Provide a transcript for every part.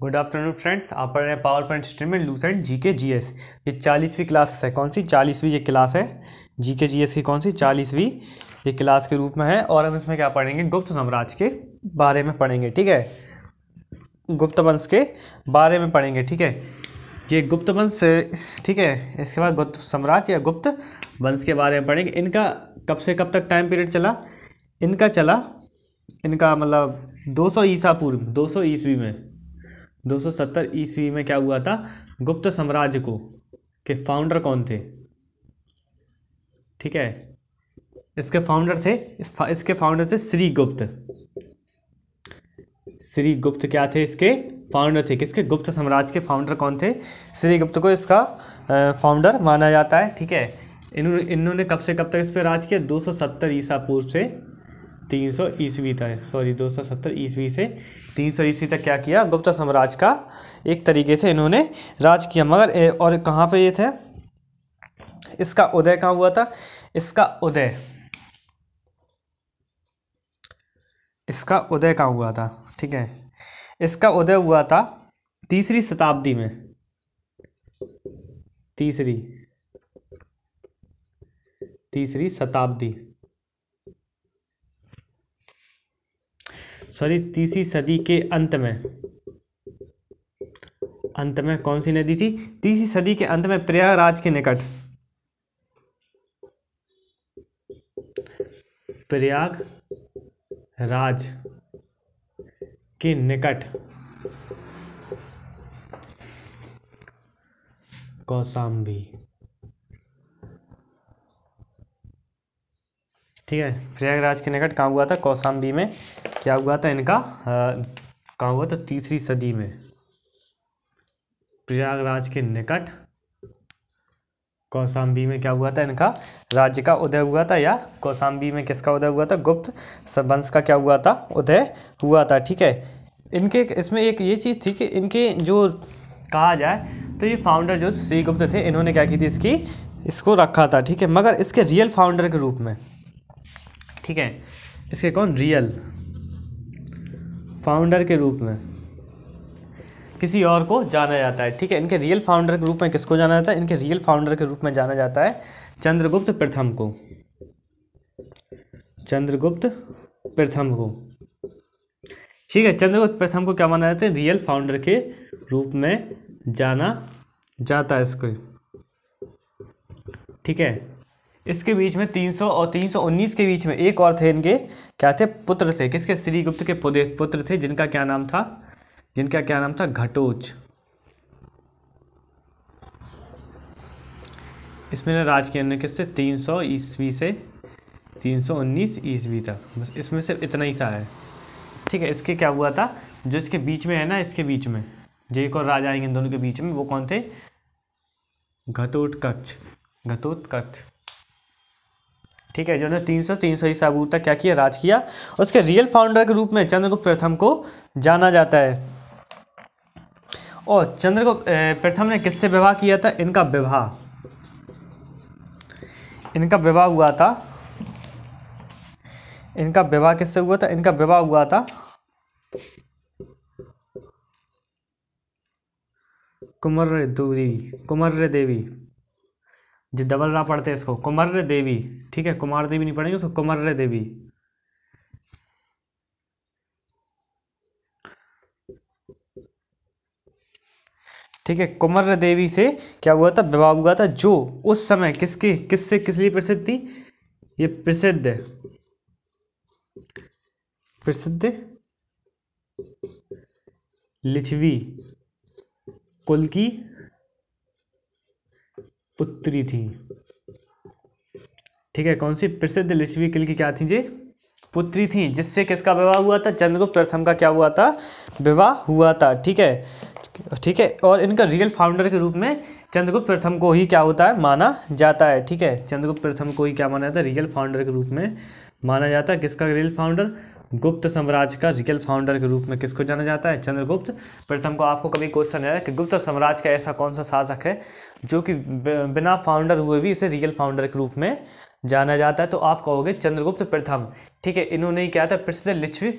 Good afternoon friends, आप पढ़ रहे हैं पावर पॉइंट स्ट्रीम में लूसेंट जीके जीएस। ये 40वीं क्लास है। कौन सी 40वीं ये क्लास है? जीके जीएस की कौन सी 40वीं ये क्लास के रूप में है। और हम इसमें क्या पढ़ेंगे? गुप्त साम्राज्य के बारे में पढ़ेंगे। ठीक है, गुप्त वंश के बारे में पढ़ेंगे। ठीक है, ये गुप्त वंश, ठीक है। इसके बाद गुप्त साम्राज्य या गुप्त वंश के बारे में पढ़ेंगे। इनका कब से कब तक टाइम पीरियड चला? इनका मतलब 200 ईसा पूर्व, 200 ईस्वी में, 270 ईस्वी में क्या हुआ था? गुप्त साम्राज्य को के फाउंडर कौन थे? ठीक है, इसके फाउंडर थे श्रीगुप्त। श्रीगुप्त क्या थे? इसके फाउंडर थे। किसके? गुप्त साम्राज्य के फाउंडर कौन थे? श्रीगुप्त को इसका फाउंडर माना जाता है। ठीक है, इन्होंने कब से कब तक इस पर राज किया? 270 ईसा पूर्व से 300 ईस्वी तक, 270 ईस्वी से 300 ईस्वी तक क्या किया? गुप्त साम्राज्य का एक तरीके से इन्होंने राज किया। मगर और कहाँ पे ये थे? इसका उदय कहाँ हुआ था? इसका उदय कहाँ हुआ था? ठीक है, इसका उदय हुआ था तीसरी शताब्दी में। तीसरी शताब्दी, तीसरी सदी के अंत में कौन सी नदी थी? तीसरी सदी के अंत में प्रयागराज के निकट, प्रयागराज के निकट कौशाम्बी। ठीक है, प्रयागराज के निकट कहाँ हुआ था? कौशाम्बी में क्या हुआ था इनका? कहाँ हुआ था? तीसरी सदी में प्रयागराज के निकट कौशाम्बी में क्या हुआ था? इनका राज्य का उदय हुआ था। या कौशाम्बी में किसका उदय हुआ था? गुप्त वंश का क्या हुआ था? उदय हुआ था। ठीक है, इनके इसमें एक ये चीज़ थी कि इनके जो कहा जाए तो ये फाउंडर जो श्रीगुप्त थे, इन्होंने क्या की थी? इसको रखा था। ठीक है, मगर इसके रियल फाउंडर के रूप में, ठीक है, इसके कौन? रियल फाउंडर के रूप में किसी और को जाना जाता है। ठीक है, इनके रियल फाउंडर के रूप में किसको जाना जाता है? इनके रियल फाउंडर के रूप में जाना जाता है चंद्रगुप्त प्रथम को। ठीक है, चंद्रगुप्त प्रथम को क्या माना जाता है? रियल फाउंडर के रूप में जाना जाता है इसको। ठीक है, इसके बीच में 300 और 319 के बीच में एक और थे इनके, क्या थे? पुत्र थे। किसके? श्रीगुप्त के पुत्र थे, जिनका क्या नाम था? घटोच। इसमें राज किया किससे? 300 ईस्वी से 319 ईस्वी तक। बस इसमें सिर्फ इतना ही सा है। ठीक है, इसके क्या हुआ था? जो इसके बीच में है ना, इसके बीच में जो एक और राजा आएंगे इन दोनों के बीच में, वो कौन थे? घटोत्कच। ठीक है, जिन्होंने 300 ईसा पूर्व तक क्या किया? राज किया। उसके रियल फाउंडर के रूप में चंद्रगुप्त प्रथम को जाना जाता है। और चंद्रगुप्त प्रथम ने किससे विवाह किया था? इनका विवाह हुआ था। इनका विवाह किससे हुआ था? इनका विवाह हुआ था कुमर्र देवी, जो डबल रा पढ़ते हैं इसको, कुमर्र देवी। ठीक है, कुमार देवी नहीं पढ़ेंगे उसको, कुमर्र देवी। ठीक है, कुमर्र देवी से क्या हुआ था? विवाह हुआ था, जो उस समय किस लिए प्रसिद्ध थी? ये प्रसिद्ध लिच्छवी कुल की पुत्री थी। ठीक है, कौन सी? प्रसिद्ध लिच्छवी कुल की क्या थी? जे पुत्री थी, जिससे किसका विवाह हुआ था? चंद्रगुप्त प्रथम का क्या हुआ था? विवाह हुआ था। ठीक है, और इनका रियल फाउंडर के रूप में चंद्रगुप्त प्रथम को ही क्या होता है? माना जाता है। ठीक है, चंद्रगुप्त प्रथम को ही क्या माना जाता है? रियल फाउंडर के रूप में माना जाता है। किसका रियल फाउंडर? गुप्त साम्राज्य का रियल फाउंडर के रूप में किसको जाना जाता है? चंद्रगुप्त प्रथम को। आपको कभी क्वेश्चन आया कि गुप्त साम्राज्य का ऐसा कौन सा शासक है जो कि बिना फाउंडर हुए भी इसे रियल फाउंडर के रूप में जाना जाता है? तो आप कहोगे चंद्रगुप्त प्रथम। ठीक है, इन्होंने क्या था? प्रसिद्ध लिच्छवी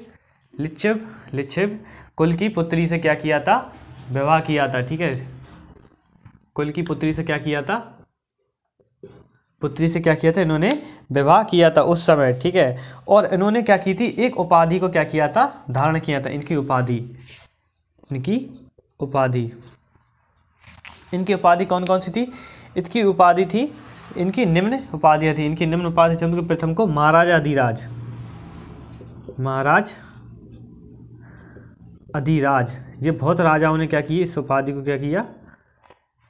लिच्छिव कुल की पुत्री से क्या किया था, विवाह किया था। ठीक है, कुल की पुत्री से क्या किया था, पुत्री से क्या किया था, इन्होंने विवाह किया था उस समय। ठीक है, और इन्होंने क्या की थी, एक उपाधि को क्या किया था, धारण किया था। इनकी उपाधि कौन कौन सी थी, इनकी उपाधि थी, इनकी निम्न उपाधियाँ थी। इनकी निम्न उपाधि चंद्रगुप्त प्रथम को महाराज अधिराज, ये बहुत राजाओं ने क्या किया, इस उपाधि को क्या किया,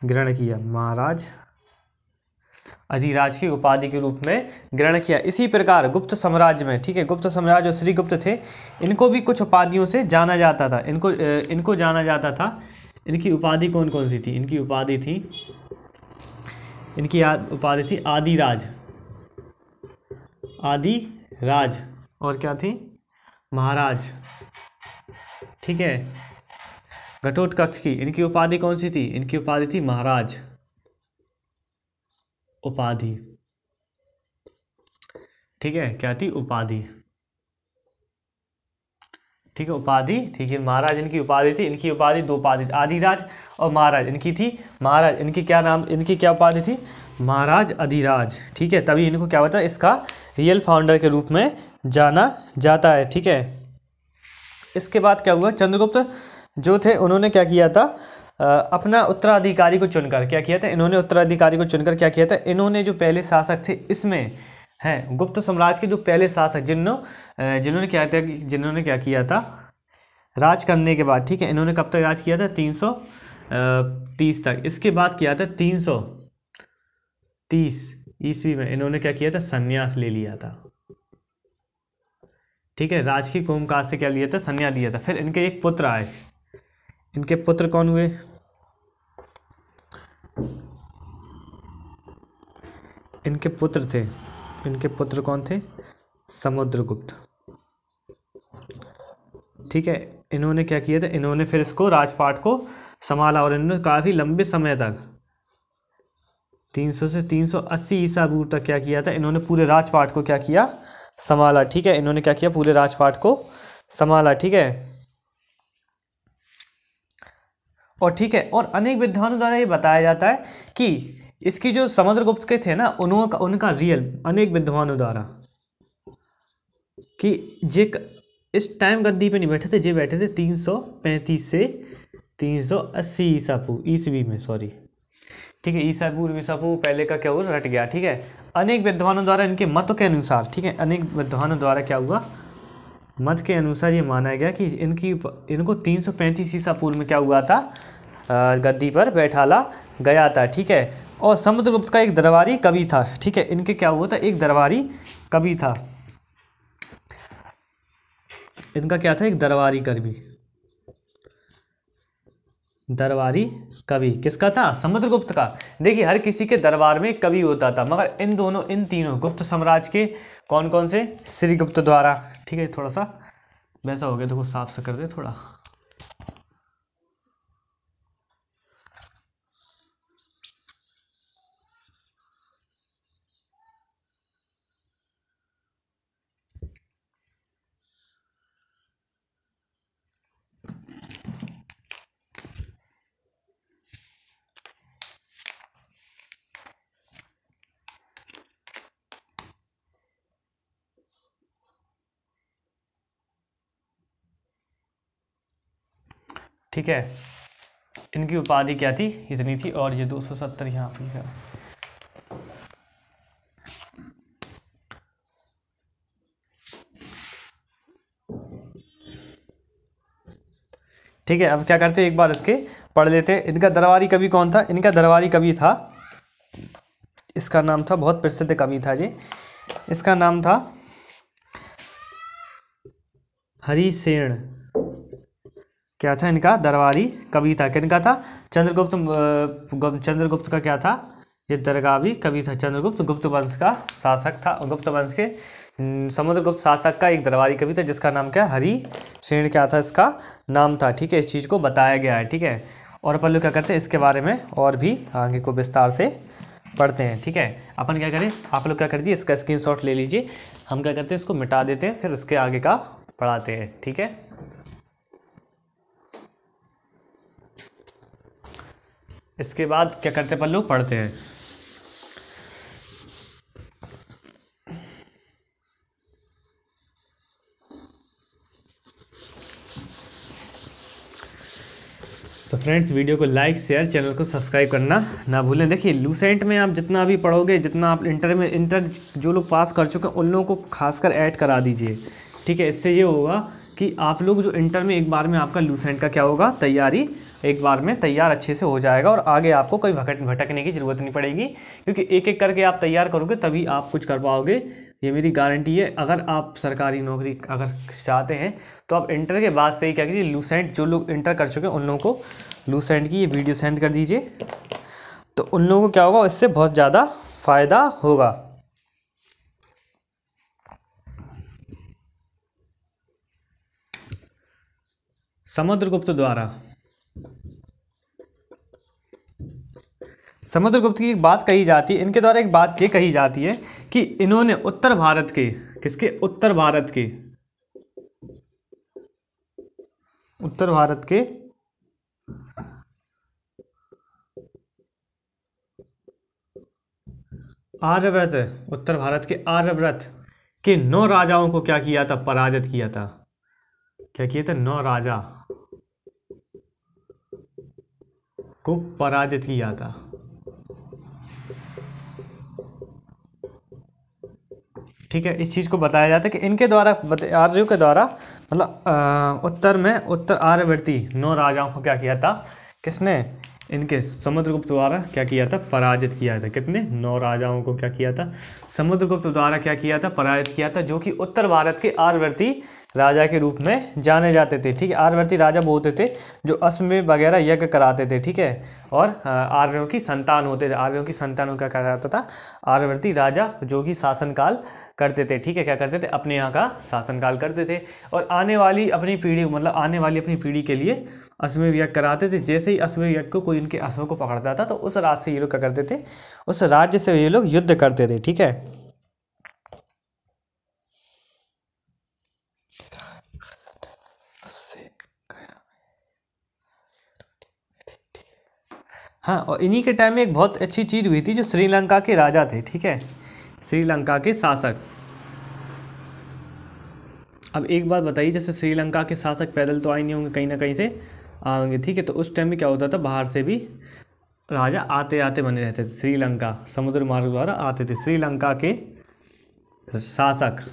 ग्रहण किया, महाराज अधिराज की उपाधि के रूप में ग्रहण किया। इसी प्रकार गुप्त साम्राज्य में, ठीक है, गुप्त साम्राज्य जो श्रीगुप्त थे, इनको भी कुछ उपाधियों से जाना जाता था। इनको जाना जाता था। इनकी उपाधि कौन कौन सी थी, इनकी उपाधि थी आदिराज, और क्या थी, महाराज। ठीक है, घटोत्कच की इनकी उपाधि कौन सी थी, इनकी उपाधि थी महाराज उपाधि। ठीक है, क्या थी, उपाधि। ठीक है, उपाधि, ठीक है, महाराज इनकी उपाधि थी। इनकी उपाधि दो उपाधि, आदिराज और महाराज। इनकी थी महाराज, इनकी क्या उपाधि थी, महाराज अधिराज। ठीक है, तभी इनको क्या होता है, इसका रियल फाउंडर के रूप में जाना जाता है। ठीक है, इसके बाद क्या हुआ, चंद्रगुप्त जो थे उन्होंने क्या किया था, अपना उत्तराधिकारी को चुनकर क्या किया था, इन्होंने क्या किया था, इन्होंने जो पहले शासक थे इसमें हैं गुप्त साम्राज्य के जो पहले शासक जिन्होंने क्या किया था राज करने के बाद। ठीक है, इन्होंने कब तक राज किया था, 330 तक। इसके बाद किया था 330 ईस्वी में इन्होंने क्या किया था, संन्यास ले लिया था। ठीक है, राज की कामकाज से क्या लिया था, संन्यास दिया था। फिर इनके एक पुत्र आए। इनके पुत्र कौन हुए, इनके पुत्र कौन थे, समुद्रगुप्त। ठीक है, इन्होंने क्या किया था, इन्होंने फिर इसको राजपाट को संभाला, और इन्होंने काफ़ी लंबे समय तक 300 से 380 ईसा पूर्व तक क्या किया था, इन्होंने पूरे राजपाट को क्या किया, संभाला। ठीक है, इन्होंने क्या किया, पूरे राजपाट को संभाला। ठीक है, और ठीक है, और अनेक विद्वानों द्वारा ये बताया जाता है कि इसकी जो समुद्रगुप्त के थे ना, उनका रियल अनेक विद्वानों द्वारा कि जे इस टाइम गद्दी पे नहीं बैठे थे, जे बैठे थे 335 से 380 ईस्वी में, सॉरी। ठीक है, ईसा पूर्व पहले का क्या हुआ, रट गया। ठीक है, अनेक विद्वानों द्वारा इनके मत के अनुसार, ठीक है, अनेक विद्वानों द्वारा क्या हुआ, मत के अनुसार ये माना गया कि इनको 335 ईसा पूर्व में क्या हुआ था, गद्दी पर बैठाला गया था। ठीक है, और समुद्रगुप्त का एक दरबारी कवि था। ठीक है, इनके क्या हुआ था, एक दरबारी कवि था। इनका क्या था, एक दरबारी कवि किसका था, समुद्रगुप्त का। देखिए, हर किसी के दरबार में एक कवि होता था, मगर इन तीनों गुप्त साम्राज्य के कौन कौन से, श्रीगुप्त द्वारा। ठीक है, थोड़ा सा वैसा हो गया, देखो साफ से कर दे थोड़ा। ठीक है, इनकी उपाधि क्या थी, इतनी थी, और ये 270 यहाँ पे है। ठीक है, अब क्या करते, एक बार इसके पढ़ लेते। इनका दरबारी कवि कौन था, इनका दरबारी कवि था, इसका नाम था, बहुत प्रसिद्ध कवि था जी, इसका नाम था हरिसेन। क्या था, इनका दरबारी कवि था, किनका था, चंद्रगुप्त का क्या था, ये दरगावी कवि था। चंद्रगुप्त गुप्त वंश का शासक था, और गुप्त वंश के समुद्रगुप्त शासक का एक दरबारी कवि था, जिसका नाम क्या, हरिसेन क्या था, इसका नाम था। ठीक है, इस चीज़ को बताया गया है। ठीक है, और अपन लोग क्या करते हैं, इसके बारे में और भी आगे को विस्तार से पढ़ते हैं। ठीक है, अपन क्या करें, आप लोग क्या करते हैं, इसका स्क्रीनशॉट ले लीजिए, हम क्या करते हैं, इसको मिटा देते हैं, फिर उसके आगे का पढ़ाते हैं। ठीक है, इसके बाद क्या करते हैं अपन लोग, पढ़ते हैं। तो फ्रेंड्स, वीडियो को लाइक शेयर, चैनल को सब्सक्राइब करना ना भूलें। देखिए, लूसेंट में आप जितना भी पढ़ोगे, जितना आप इंटर जो लोग पास कर चुके हैं उन लोगों को खासकर ऐड करा दीजिए। ठीक है, इससे ये होगा कि आप लोग जो इंटर में एक बार में आपका लूसेंट का क्या होगा, तैयारी एक बार में तैयार अच्छे से हो जाएगा और आगे आपको कोई भटकने की ज़रूरत नहीं पड़ेगी, क्योंकि एक एक करके आप तैयार करोगे तभी आप कुछ कर पाओगे, ये मेरी गारंटी है। अगर आप सरकारी नौकरी अगर चाहते हैं तो आप इंटर के बाद से ही क्या कीजिए, लूसेंट जो लोग इंटर कर चुके हैं उन लोगों को लूसेंट की ये वीडियो सेंड कर दीजिए, तो उन लोगों को क्या होगा, इससे बहुत ज़्यादा फायदा होगा। समुद्रगुप्त द्वारा, समुद्रगुप्त की एक बात कही जाती है, इनके द्वारा एक बात ये कही जाती है कि इन्होंने उत्तर भारत के, किसके, उत्तर भारत के, उत्तर भारत के आर्यव्रत, उत्तर भारत के आर्यव्रत के 9 राजाओं को क्या किया था, पराजित किया था। क्या किया था, 9 राजा को पराजित किया था। ठीक है, इस चीज़ को बताया जाता है कि इनके द्वारा, आर्यों के द्वारा, मतलब उत्तर में उत्तर आर्यवर्ती 9 राजाओं को क्या किया था, किसने, इनके समुद्रगुप्त द्वारा क्या किया था, पराजित किया था। कितने, 9 राजाओं को क्या किया था, समुद्रगुप्त द्वारा क्या किया था, पराजित किया था, जो कि उत्तर भारत के आर्यवर्ती राजा के रूप में जाने जाते थे। ठीक है, आर्यवर्ती राजा वो होते थे जो अश्वमेध वगैरह यज्ञ कराते थे। ठीक है, और आर्यों की संतान होते थे, आर्यों की संतानों का क्या करता था, आर्यवर्ती राजा जो कि शासनकाल करते थे। ठीक है, क्या करते थे, अपने यहाँ का शासनकाल करते थे और आने वाली अपनी पीढ़ी, मतलब आने वाली अपनी पीढ़ी के लिए अश्वमेध यज्ञ कराते थे। जैसे ही अश्वमेध यज्ञ को कोई इनके अश्व को पकड़ता था तो उस राज्य से ये लोग क्या करते थे, उस राज्य से ये लोग युद्ध करते थे। ठीक है, हाँ, और इन्हीं के टाइम में एक बहुत अच्छी चीज़ हुई थी, जो श्रीलंका के राजा थे। ठीक है, श्रीलंका के शासक। अब एक बात बताइए, जैसे श्रीलंका के शासक पैदल तो आए नहीं होंगे, कहीं ना कहीं से आएंगे। ठीक है, तो उस टाइम में क्या होता था, बाहर से भी राजा आते आते बने रहते थे, श्रीलंका समुद्र मार्ग द्वारा आते थे। श्रीलंका के शासक,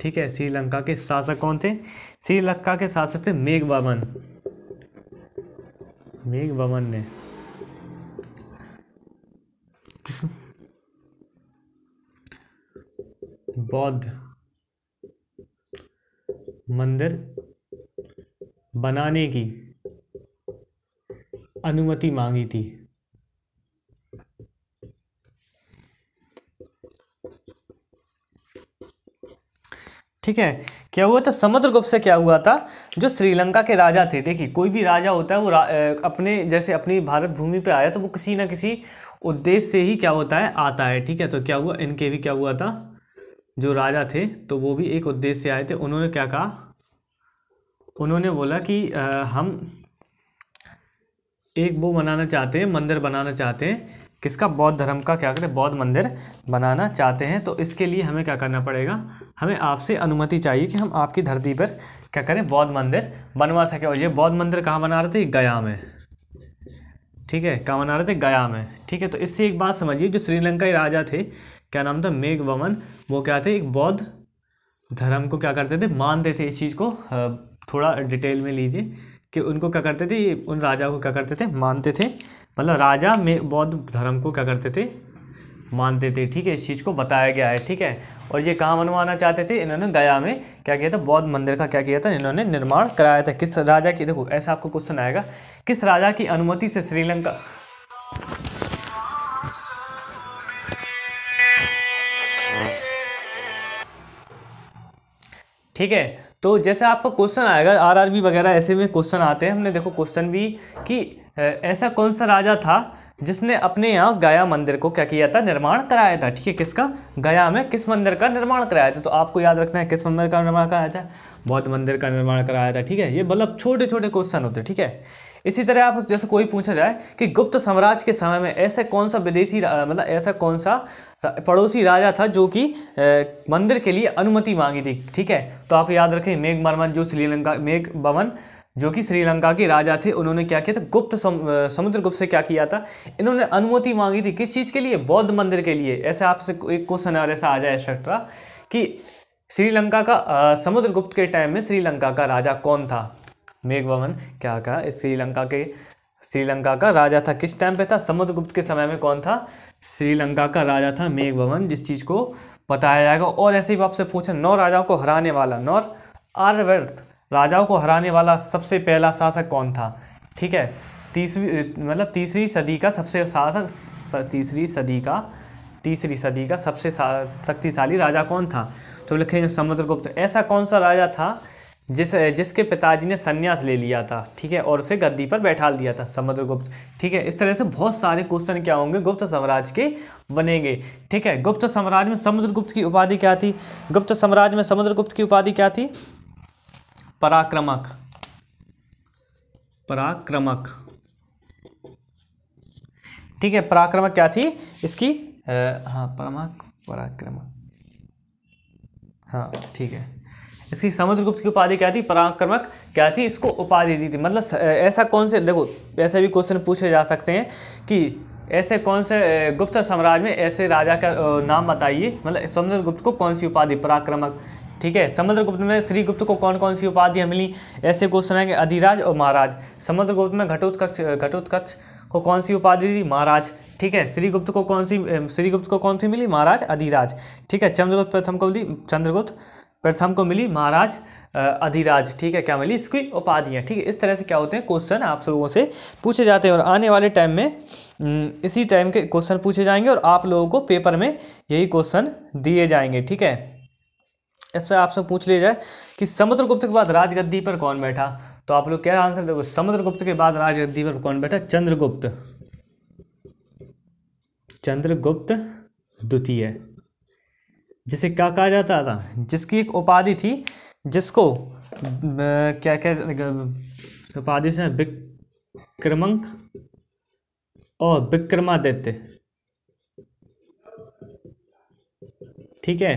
ठीक है, श्रीलंका के शासक कौन थे, श्रीलंका के शासक थे मेघवर्मन। मेघवर्मन ने बौद्ध मंदिर बनाने की अनुमति मांगी थी। ठीक है, क्या हुआ था, समुद्रगुप्त से क्या हुआ था, जो श्रीलंका के राजा थे। देखिए, कोई भी राजा होता है वो अपने, जैसे अपनी भारत भूमि पे आया तो वो किसी ना किसी उद्देश्य से ही क्या होता है, आता है। ठीक है, तो क्या हुआ, इनके भी क्या हुआ था, जो राजा थे तो वो भी एक उद्देश्य से आए थे। उन्होंने क्या कहा, उन्होंने बोला कि हम एक वो बनाना चाहते हैं, मंदिर बनाना चाहते हैं, किसका, बौद्ध धर्म का, क्या करें, बौद्ध मंदिर बनाना चाहते हैं। तो इसके लिए हमें क्या करना पड़ेगा, हमें आपसे अनुमति चाहिए कि हम आपकी धरती पर क्या करें, बौद्ध मंदिर बनवा सकें। और ये बौद्ध मंदिर कहाँ बना रहे थे, गया में। ठीक है, कहाँ बना रहे थे, गया में। ठीक है, तो इससे एक बात समझिए, जो श्रीलंकाई राजा थे, क्या नाम था, मेघवर्मन, वो क्या थे, एक बौद्ध धर्म को क्या करते थे, मानते थे। इस चीज़ को थोड़ा डिटेल में लीजिए कि उनको क्या करते थे, उन राजा को क्या करते थे, मानते थे, मतलब राजा में बौद्ध धर्म को क्या करते थे, मानते थे। ठीक है, इस चीज़ को बताया गया है। ठीक है, और ये कहाँ बनवाना चाहते थे, इन्होंने गया में क्या किया था, बौद्ध मंदिर का क्या किया था, इन्होंने निर्माण कराया था। किस राजा की, देखो ऐसा आपको क्वेश्चन आएगा, किस राजा की अनुमति से श्रीलंका, ठीक है, तो जैसे आपको क्वेश्चन आएगा, आरआरबी वगैरह ऐसे में क्वेश्चन आते हैं, हमने देखो क्वेश्चन भी कि ऐसा कौन सा राजा था जिसने अपने यहाँ गया मंदिर को क्या किया था, निर्माण कराया था। ठीक है, किसका, गया में किस मंदिर का निर्माण कराया था, तो आपको याद रखना है किस मंदिर का निर्माण कराया था, बौद्ध मंदिर का निर्माण कराया था। ठीक है, ये मतलब छोटे छोटे क्वेश्चन होते हैं। ठीक है, इसी तरह आप जैसे कोई पूछा जाए कि गुप्त साम्राज्य के समय में ऐसे कौन सा विदेशी मतलब ऐसा कौन सा पड़ोसी राजा था जो कि मंदिर के लिए अनुमति मांगी थी। ठीक है, तो आप याद रखें मेघवर्मन, जो श्रीलंका, मेघवर्मन जो कि श्रीलंका के राजा थे, उन्होंने क्या किया था, समुद्रगुप्त से क्या किया था, इन्होंने अनुमति मांगी थी किस चीज़ के लिए, बौद्ध मंदिर के लिए। ऐसे आपसे एक क्वेश्चन और ऐसा आ जाए एक्सेट्रा कि श्रीलंका का समुद्रगुप्त के टाइम में श्रीलंका का राजा कौन था, मेघवर्मन क्या कहा, श्रीलंका का राजा था किस टाइम पे था, समुद्रगुप्त के समय में कौन था, श्रीलंका का राजा था मेघवर्मन, जिस चीज़ को बताया जाएगा। और ऐसे ही आपसे पूछा 9 राजाओं को हराने वाला, 9 आर्यवर्त राजाओं को हराने वाला सबसे पहला शासक कौन था। ठीक है, तीसरी सदी का सबसे शासक, तीसरी सदी का सबसे शक्तिशाली राजा कौन था, तो लिखेंगे समुद्रगुप्त। ऐसा कौन सा राजा था जिसके पिताजी ने संन्यास ले लिया था, ठीक है, और उसे गद्दी पर बैठा दिया था, समुद्रगुप्त। ठीक है, इस तरह से बहुत सारे क्वेश्चन क्या होंगे गुप्त साम्राज्य के बनेंगे। ठीक है, गुप्त साम्राज्य में समुद्रगुप्त की उपाधि क्या थी, गुप्त साम्राज्य में समुद्रगुप्त की उपाधि क्या थी, पराक्रमक, पराक्रमक। ठीक है, पराक्रमक क्या थी इसकी, हाँ पराक्रमक, हाँ ठीक है, इसकी समुद्रगुप्त की उपाधि क्या थी, पराक्रमक क्या थी, इसको उपाधि दी थी। मतलब ऐसा कौन से, देखो ऐसे भी क्वेश्चन पूछे जा सकते हैं कि ऐसे कौन से गुप्त साम्राज्य में ऐसे राजा का नाम बताइए, मतलब समुद्रगुप्त को कौन सी उपाधि, पराक्रमक। ठीक है, समुद्रगुप्त में श्रीगुप्त को कौन कौन सी उपाधियाँ मिली, ऐसे क्वेश्चन आएंगे, अधिराज और महाराज। समुद्रगुप्त में घटोत्कच को कौन सी उपाधि दी, महाराज। ठीक है, श्रीगुप्त को कौन सी मिली, महाराज अधिराज। ठीक है, चंद्रगुप्त प्रथम को मिली महाराज अधिराज। ठीक है, क्या मिली, इसकी उपाधियाँ। ठीक है, इस तरह से क्या होते हैं क्वेश्चन आप सब लोगों से पूछे जाते हैं, और आने वाले टाइम में इसी टाइम के क्वेश्चन पूछे जाएंगे, और आप लोगों को पेपर में यही क्वेश्चन दिए जाएंगे। ठीक है, इससे आपसे पूछ लिया जाए कि समुद्रगुप्त के बाद राजगद्दी पर कौन बैठा, तो आप लोग क्या आंसर दोगे, समुद्रगुप्त के बाद राजगद्दी पर कौन बैठा, चंद्रगुप्त, चंद्रगुप्त द्वितीय, जिसे क्या कहा जाता था, जिसकी एक उपाधि थी, जिसको क्या क्या उपाधि से, विक्रमंक और विक्रमादित्य। ठीक है,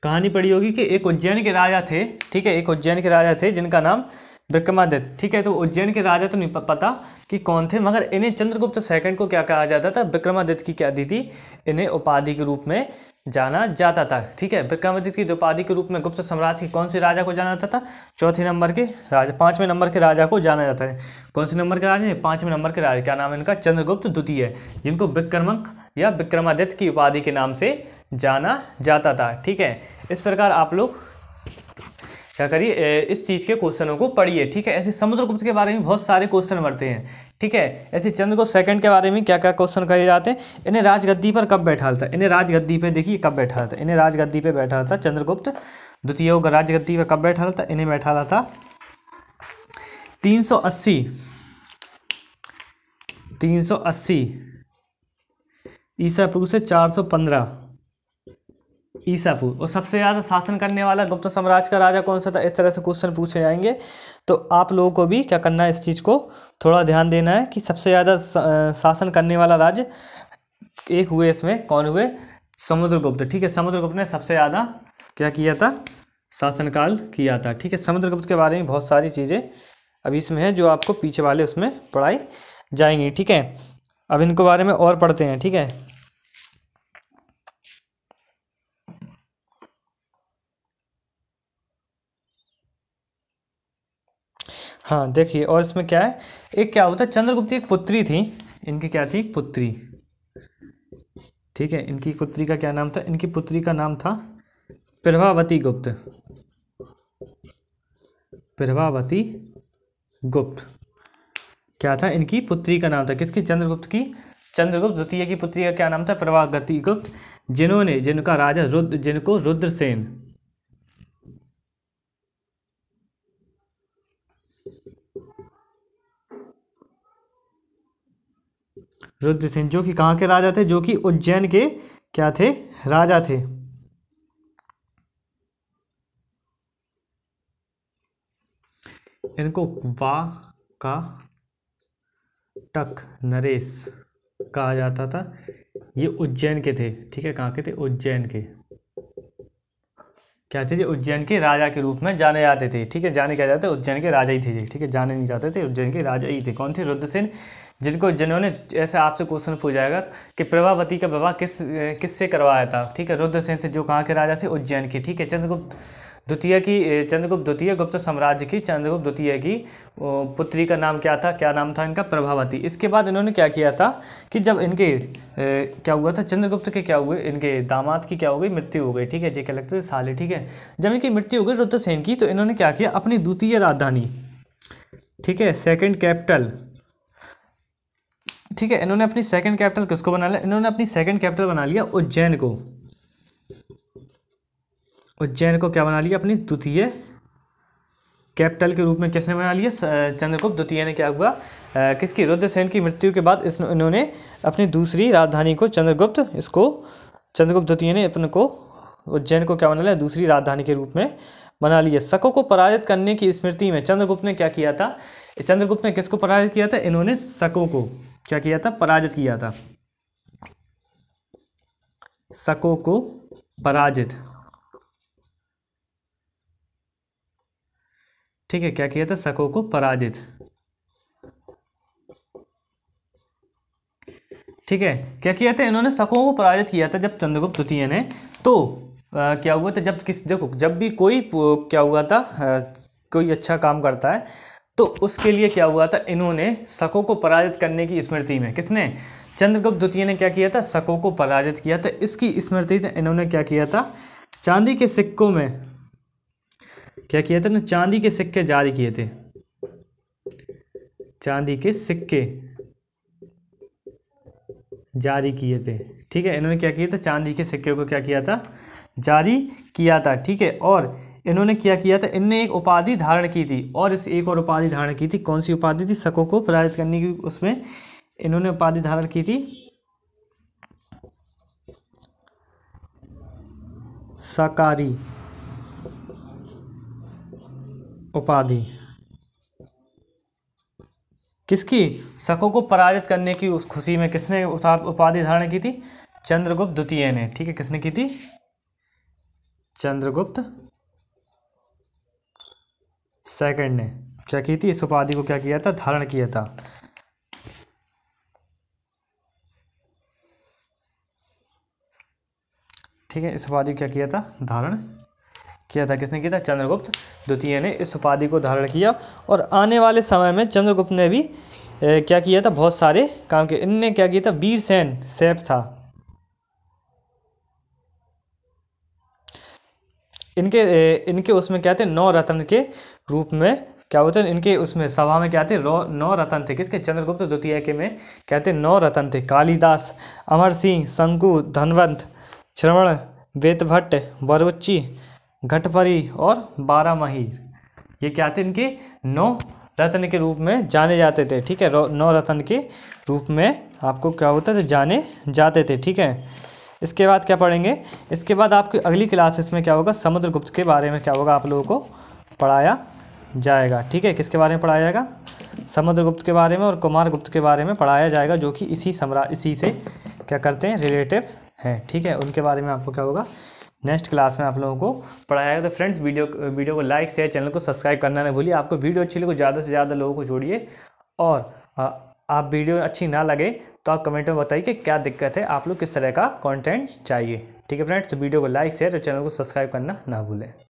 कहानी पढ़ी होगी कि एक उज्जैन के राजा थे। ठीक है, एक उज्जैन के राजा थे जिनका नाम विक्रमादित्य। ठीक है, तो उज्जैन के राजा तो नहीं पता कि कौन थे, मगर इन्हें चंद्रगुप्त सेकंड को क्या कहा जाता था, विक्रमादित्य की क्या दी थी, इन्हें उपाधि के रूप में जाना जाता था। ठीक है, विक्रमादित्य की उपाधि के रूप में गुप्त साम्राज्य की कौन से राजा को जाना जाता था, चौथे नंबर के राजा, 5वें नंबर के राजा को जाना जाता है। कौन से नंबर के राजा, 5वें नंबर के राजा, क्या नाम है इनका, चंद्रगुप्त द्वितीय, जिनको विक्रमंक या विक्रमादित्य की उपाधि के नाम से जाना जाता था। ठीक है, इस प्रकार आप लोग क्या करिए, इस चीज़ के क्वेश्चनों को पढ़िए। ठीक है, ऐसे समुद्रगुप्त के बारे में बहुत सारे क्वेश्चन बढ़ते हैं। ठीक है, ऐसे चंद्रगुप्त सेकंड के बारे में क्या क्या क्वेश्चन करे जाते हैं, इन्हें राजगद्दी पर कब बैठा था, इन्हें राजगद्दी पे देखिए कब बैठा था, इन्हें राजगद्दी पे बैठा था चंद्रगुप्त द्वितीय को राजगद्दी पे कब बैठा था, इन्हें बैठा था 380 ईसा पूर्व से 415 ईसा पूर्व। और सबसे ज़्यादा शासन करने वाला गुप्त साम्राज्य का राजा कौन सा था, इस तरह से क्वेश्चन पूछे जाएंगे। तो आप लोगों को भी क्या करना है, इस चीज़ को थोड़ा ध्यान देना है कि सबसे ज़्यादा शासन करने वाला राज्य एक हुए, इसमें कौन हुए, समुद्रगुप्त। ठीक है, समुद्रगुप्त ने सबसे ज़्यादा क्या किया था, शासनकाल किया था। ठीक है, समुद्रगुप्त के बारे में बहुत सारी चीज़ें अभी इसमें है जो आपको पीछे वाले उसमें पढ़ाई जाएंगी। ठीक है, अब इनको बारे में और पढ़ते हैं। ठीक है, हाँ देखिए, और इसमें क्या है, एक क्या होता है, चंद्रगुप्त की एक पुत्री थी, इनकी क्या थी, पुत्री। ठीक है, इनकी पुत्री का क्या नाम था, इनकी पुत्री का नाम था प्रभावती गुप्त, प्रभावती गुप्त। क्या था, इनकी पुत्री का नाम था, किसकी, चंद्रगुप्त की, चंद्रगुप्त द्वितीय की पुत्री का क्या नाम था, प्रभावती गुप्त, जिनका राजा जिनको रुद्रसेन, रुद्रसेन जो कि कहाँ के राजा थे, जो कि उज्जैन के क्या थे, राजा थे। इनको वाकाटक नरेश कहा जाता था। ये उज्जैन के थे, ठीक है, कहाँ के थे, उज्जैन के, क्या थे, उज्जैन के राजा के रूप में जाने जाते थे, ठीक है, जाने क्या जाते, उज्जैन के राजा ही थे, ठीक है, जाने नहीं जाते थे, उज्जैन के राजा ही थे। कौन थे, रुद्रसेन, जिन्होंने ऐसे आपसे क्वेश्चन पूछ जाएगा कि प्रभावती का विवाह किससे करवाया था, ठीक है, रुद्रसेन से, जो कहाँ के राजा थे, उज्जैन के, ठीक है। चंद्रगुप्त द्वितीय गुप्त साम्राज्य की चंद्रगुप्त द्वितीय की पुत्री का नाम क्या था, क्या नाम था इनका, प्रभावती। इसके बाद इन्होंने क्या किया था कि जब इनके क्या हुआ था, चंद्रगुप्त के क्या हुए, इनके दामाद की क्या हो गई, मृत्यु हो गई, ठीक है, जे क्या लगते थे, साले, ठीक है। जब इनकी मृत्यु हो गई रुद्रसेन की, तो इन्होंने क्या किया, अपनी द्वितीय राजधानी, ठीक है, सेकेंड कैपिटल, ठीक है, इन्होंने अपनी सेकंड कैपिटल किसको बना लिया, इन्होंने अपनी सेकंड कैपिटल बना लिया उज्जैन को। उज्जैन को क्या बना लिया, अपनी द्वितीय कैपिटल के रूप में किसने बना लिया, चंद्रगुप्त द्वितीय ने। क्या हुआ, किसकी, रुद्रसेन की मृत्यु के बाद इन्होंने अपनी दूसरी राजधानी को चंद्रगुप्त द्वितीय ने अपने को उज्जैन को क्या बना लिया, दूसरी राजधानी के रूप में बना लिया। शकों को पराजित करने की स्मृति में चंद्रगुप्त ने क्या किया था, चंद्रगुप्त ने किसको पराजित किया था, इन्होंने शकों को क्या किया था, पराजित किया था, शकों को पराजित, ठीक है, क्या किया था, शकों को पराजित, ठीक है, क्या किया था, इन्होंने शकों को पराजित किया था जब चंद्रगुप्त द्वितीय ने। तो क्या हुआ था, जब भी कोई क्या हुआ था, कोई अच्छा काम करता है तो उसके लिए क्या हुआ था, इन्होंने शकों को पराजित करने की स्मृति में, किसने, चंद्रगुप्त द्वितीय ने क्या किया था, शकों को पराजित किया था। इसकी स्मृति में इन्होंने क्या किया था, चांदी के सिक्कों में क्या किया था ना, चांदी के सिक्के जारी किए थे, चांदी के सिक्के जारी किए थे, ठीक है, इन्होंने क्या किया था, चांदी के सिक्के को क्या किया था, जारी किया था, ठीक है। और इन्होंने क्या किया था, इनने एक उपाधि धारण की थी, और इस एक और उपाधि धारण की थी, कौन सी उपाधि थी, शकों को पराजित करने की, उसमें इन्होंने उपाधि धारण की थी शाकाहारी उपाधि, किसकी, शकों को पराजित करने की उस खुशी में किसने उपाधि धारण की थी, चंद्रगुप्त द्वितीय ने, ठीक है, किसने की थी, चंद्रगुप्त सेकंड ने क्या की थी, इस उपाधि को क्या किया था, धारण किया था, ठीक है, इस उपाधि को क्या किया था, धारण किया था, किसने किया था, चंद्रगुप्त द्वितीय ने इस उपाधि को धारण किया। और आने वाले समय में चंद्रगुप्त ने भी क्या किया था, बहुत सारे काम किए। इनने क्या किया था, वीरसेन सैफ था, इनके उसमें क्या थे, 9 रत्न के रूप में क्या होते हैं, इनके उसमें सभा में क्या थे, 9 रत्न थे, किसके, चंद्रगुप्त द्वितीय के में क्या थे, 9 रत्न थे, कालिदास, अमर सिंह, शंकु, धनवंत, श्रवण, वेदभट्ट, बरबुच्ची, घटपरी और बारामहीर, ये क्या थे, इनके 9 रत्न के रूप में जाने जाते थे, ठीक है, 9 रत्न के रूप में आपको क्या होता था, जाने जाते थे, ठीक है। इसके बाद क्या पढ़ेंगे, इसके बाद आपकी अगली क्लासेस में क्या होगा, समुद्रगुप्त के बारे में क्या होगा, आप लोगों को पढ़ाया जाएगा, ठीक है, किसके बारे में पढ़ाया जाएगा, समुद्रगुप्त के बारे में और कुमारगुप्त के बारे में पढ़ाया जाएगा, जो कि इसी से क्या करते हैं, रिलेटिव हैं, ठीक है, उनके बारे में आपको क्या होगा, नेक्स्ट क्लास में आप लोगों को पढ़ाया जाएगा। तो फ्रेंड्स, वीडियो को लाइक शेयर, चैनल को सब्सक्राइब करना ना भूलिए। आपको वीडियो अच्छी लगे, ज़्यादा से ज़्यादा लोगों को जोड़िए, और आप वीडियो अच्छी ना लगे तो आप कमेंट में बताइए कि क्या दिक्कत है, आप लोग किस तरह का कंटेंट चाहिए, ठीक है फ्रेंड्स। तो वीडियो को लाइक शेयर और चैनल को सब्सक्राइब करना ना भूलें।